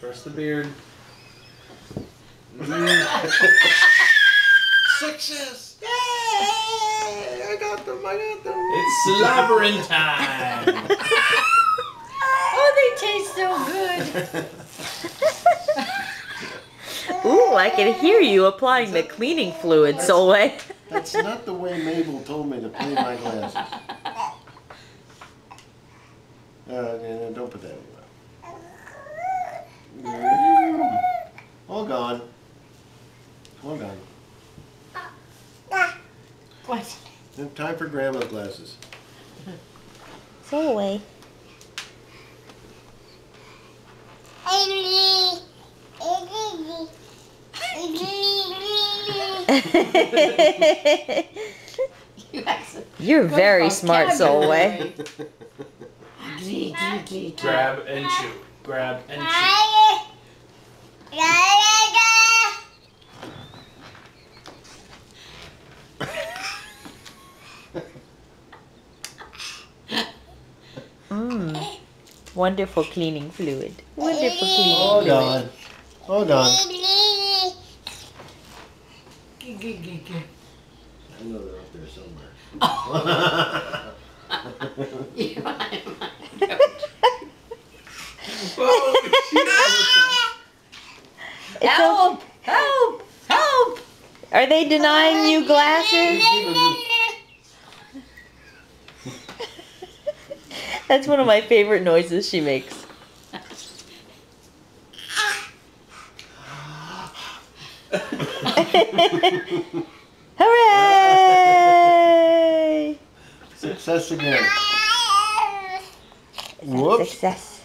Brush the beard. Success! Yay! I got them, I got them. It's slobbering time. Oh, they taste so good. Ooh, I can hear you applying the cleaning fluid, Solway. That's not the way Mabel told me to clean my glasses. No, don't put that in your mouth. All gone. All gone. What? Time for Grandma's glasses. Solway. You're very smart, Solway. Grab and chew. Grab and chew. Wonderful cleaning fluid. Wonderful cleaning All fluid. gone. All gone. I know they're up there somewhere. Help! Help! Help! Are they denying you glasses? That's one of my favorite noises she makes. Hooray! Success again. Whoops. Success.